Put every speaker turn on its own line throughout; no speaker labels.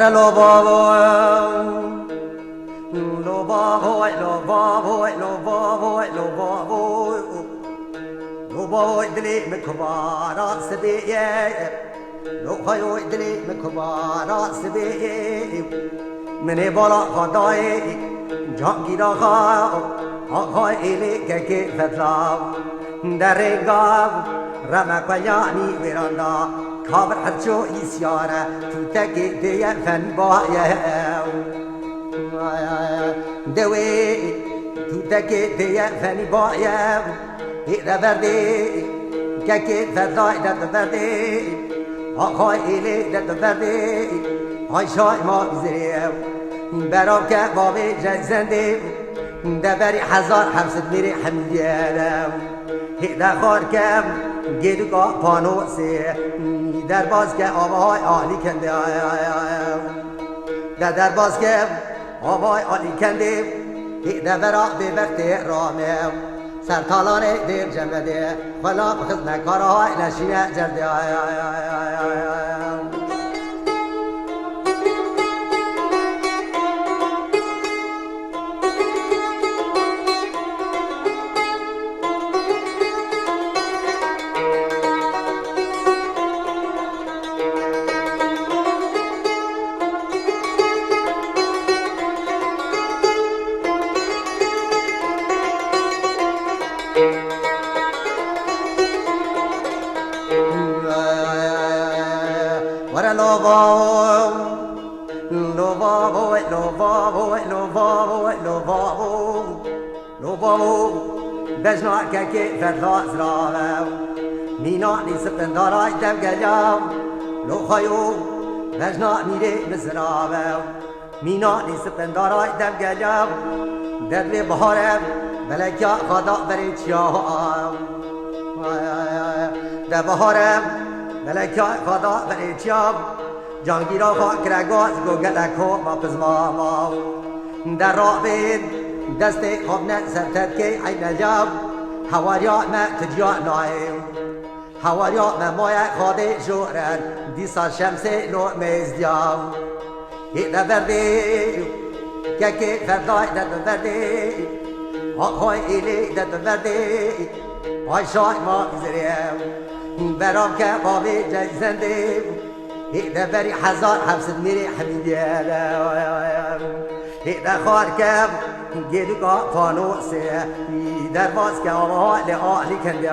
Wara lo babo, lo babo, lo babo, lo babo, lo babo, lo babo idli mekbara sebiye, lo khayo idli mekbara sebiye. Mene bala khadaye, jhangira kha, kha ile ke fatla, darega, rama kayani veranda. خبر حرچو ایسیاره تو تکی دیه فن بایه دوی تو تکی دیه فن بایه ایده بردی ککی فضای داد بردی آقای ایلی داد بردی های شای ما بزریم برام که بابی جزنده دبری 1700 میری حمیدیم ایده خار کم گیدو که پانوسی در باز که آبای آلی کنده در باز که آبای آلی کنده ایده برا به وقت رامه سرطالانه دیر جمده خلا بخزنه کارهای نشینه جرده Wara lo babo, lo babo, lo babo, lo babo, lo babo, lo babo. Bejna keke fetla zrava, mina ni sependara idem geliam. Lo khayo, bejna mire mizrava, mina ni sependara idem geliam. Derli baharem, belekya khada berichya. در بهارم ملکه خدا بریچم جانگیرا خاک رگاز گلک ها با پزماما در رابط دست خواب نه سرتد که عین نجم حواریا ما تجیا نایم حواریا ما مایه خاده جورن دیسا شمس لو میزدیم ایده بردی که فردای دد بردی آقای ایلی دد بردی های شای ما بزریم برام که بابی جزنده ایده بری 1700 میری حمیدیم ایده خار کم گیدو که فانوسه در باز که آمال آلی کنده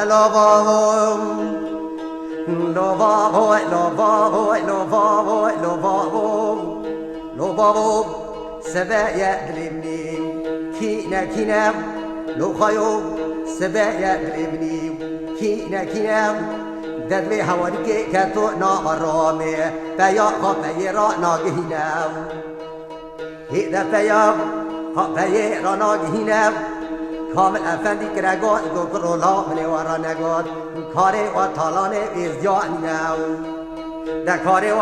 lo babo, lo babo, lo babo, lo babo, lo babo, lo babo. سبايا دلمني كينا لو خيو سبايا دلمني كينا دلمي هواريك كاتو نامرامي بيا خبيرا ناجهنا هيدا بيا خبيرا ناجهنا کامل افندی کرگاه گرولا منی ورا نگاد کاری و تالانه ازدیا نینم در کاری و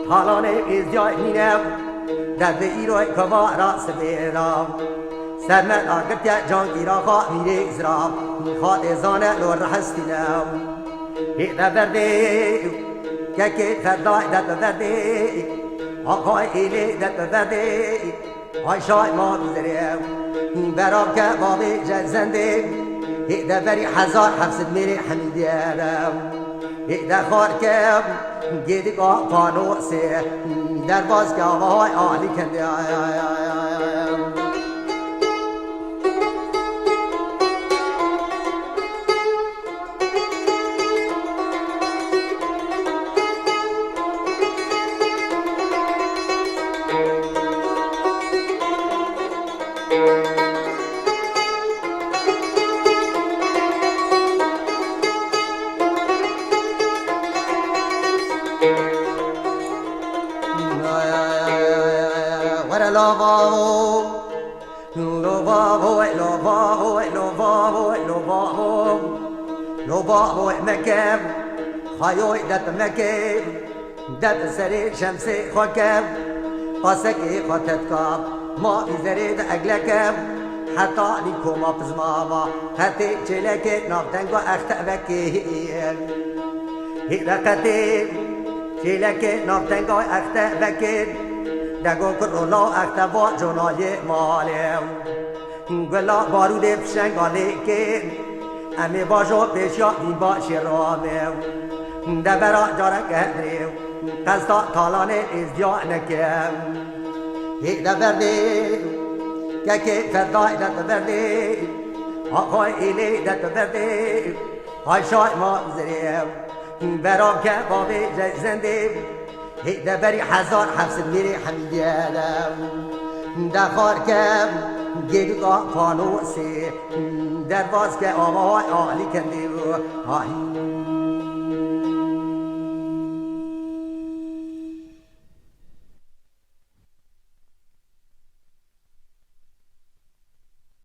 تالانه ازدیا نینم در به ایروی کبارا سبیرم سرمت آگرتیا جانگیرا خواه میره ازرام خواه ازانه لور حستینم ایده برده که فردای دد برده آقای ایلی دد برده های شای ما بزریم برام که بابی جزنده ایده بری 1700 میری حمیدیم ایده خار کم گیدی که فانوسه در باز که آقای آلی کنده lo babo, lo babo, lo babo, lo لوبا مكب خايوي دت مكب دت سري شمسي خكب قاسكي خطتكب ما بزريد أجلكب حتى لكم أبزماما هاتي جلك نفتنقو أختبكي هيرقتي جلك نفتنقو أختبكي دقو كرولا أختبا جناي ماليو گلا بارود پشنگاله که امی باجو پیشیا بی باشی رامیو دبرا جارک هدریو قصدا تالانه ازدیا نکم یک دبردیو که فردای دبردیو آقای ایلی دبردیو های شای ما زریو برام که بابی زندیو یک دبری 1700 میری حمیدیه دخار کم گیدگاه فانوسی در باز که آوای آلی کندی